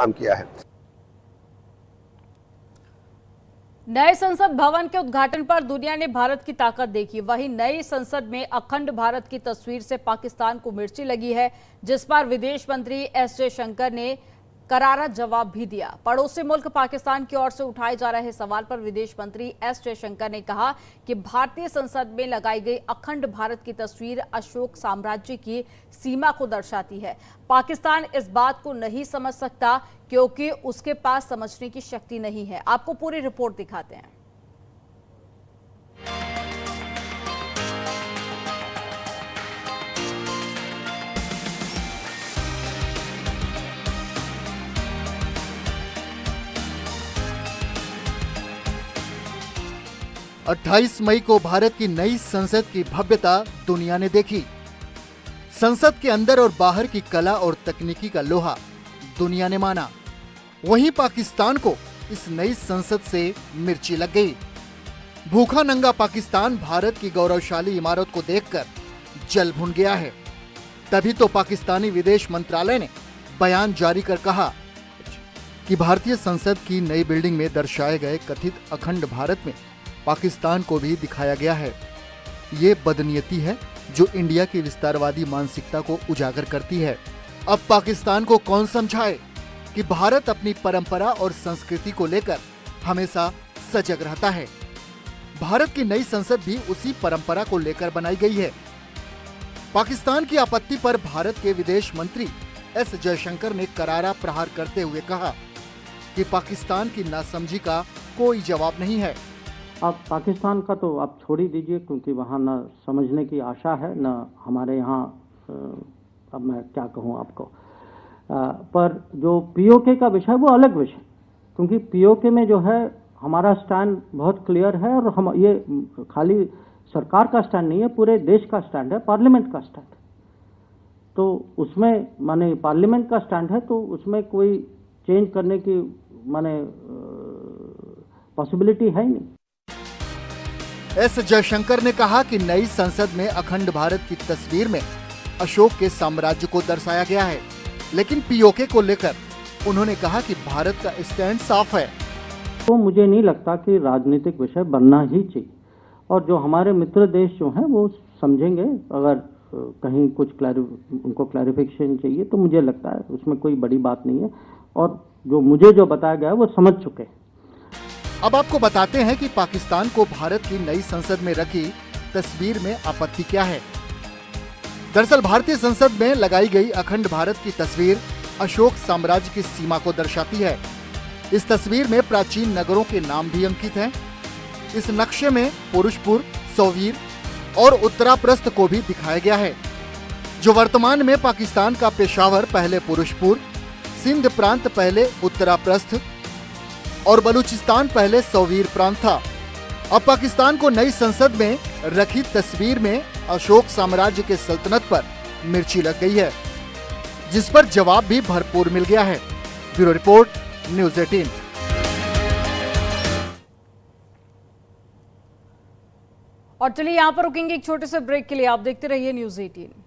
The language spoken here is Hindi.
काम किया है। नए संसद भवन के उद्घाटन पर दुनिया ने भारत की ताकत देखी। वहीं नई संसद में अखंड भारत की तस्वीर से पाकिस्तान को मिर्ची लगी है, जिस पर विदेश मंत्री एस जयशंकर ने करारा जवाब भी दिया। पड़ोसी मुल्क पाकिस्तान की ओर से उठाए जा रहे सवाल पर विदेश मंत्री एस जयशंकर ने कहा कि भारतीय संसद में लगाई गई अखंड भारत की तस्वीर अशोक साम्राज्य की सीमा को दर्शाती है। पाकिस्तान इस बात को नहीं समझ सकता क्योंकि उसके पास समझने की शक्ति नहीं है। आपको पूरी रिपोर्ट दिखाते हैं। 28 मई को भारत की नई संसद की भव्यता दुनिया ने देखी। संसद के अंदर और बाहर की कला और तकनीकी का लोहा दुनिया ने माना। वहीं पाकिस्तान को इस नई संसद से मिर्ची लग गई। भूखा नंगा पाकिस्तान भारत की गौरवशाली इमारत को देखकर जल भुन गया है। तभी तो पाकिस्तानी विदेश मंत्रालय ने बयान जारी कर कहा कि भारतीय संसद की नई बिल्डिंग में दर्शाए गए कथित अखंड भारत में पाकिस्तान को भी दिखाया गया है। ये बदनीयती है जो इंडिया की विस्तारवादी मानसिकता को उजागर करती है। अब पाकिस्तान को कौन समझाए कि भारत अपनी परंपरा और संस्कृति को लेकर हमेशा सजग रहता है। भारत की नई संसद भी उसी परंपरा को लेकर बनाई गई है। पाकिस्तान की आपत्ति पर भारत के विदेश मंत्री एस जयशंकर ने करारा प्रहार करते हुए कहा कि पाकिस्तान की नासमझी का कोई जवाब नहीं है। अब पाकिस्तान का तो आप छोड़ ही दीजिए, क्योंकि वहाँ न समझने की आशा है न हमारे यहाँ। अब मैं क्या कहूँ आपको, पर जो पीओके का विषय वो अलग विषय, क्योंकि पीओके में जो है हमारा स्टैंड बहुत क्लियर है और हम ये खाली सरकार का स्टैंड नहीं है, पूरे देश का स्टैंड है, पार्लियामेंट का स्टैंड। तो उसमें माने पार्लियामेंट का स्टैंड है, तो उसमें कोई चेंज करने की माने पॉसिबिलिटी है ही नहीं। एस जयशंकर ने कहा कि नई संसद में अखंड भारत की तस्वीर में अशोक के साम्राज्य को दर्शाया गया है, लेकिन पीओके को लेकर उन्होंने कहा कि भारत का स्टैंड साफ है। तो मुझे नहीं लगता कि राजनीतिक विषय बनना ही चाहिए, और जो हमारे मित्र देश जो हैं वो समझेंगे। अगर कहीं कुछ उनको क्लैरिफिकेशन चाहिए तो मुझे लगता है उसमें कोई बड़ी बात नहीं है, और जो बताया गया है वो समझ चुके हैं। अब आपको बताते हैं कि पाकिस्तान को भारत की नई संसद में रखी तस्वीर में आपत्ति क्या है। दरअसल भारतीय संसद में लगाई गई अखंड भारत की तस्वीर अशोक साम्राज्य की सीमा को दर्शाती है। इस तस्वीर में प्राचीन नगरों के नाम भी अंकित हैं। इस नक्शे में पुरुषपुर, सौवीर और उत्तराप्रस्थ को भी दिखाया गया है, जो वर्तमान में पाकिस्तान का पेशावर पहले पुरुषपुर, सिंध प्रांत पहले उत्तराप्रस्थ और बलूचिस्तान पहले सौवीर प्रांत था। अब पाकिस्तान को नई संसद में रखी तस्वीर में अशोक साम्राज्य के सल्तनत पर मिर्ची लग गई है, जिस पर जवाब भी भरपूर मिल गया है। Bureau report, news 18। और चलिए यहाँ पर रुकेंगे एक छोटे से ब्रेक के लिए। आप देखते रहिए न्यूज़ 18।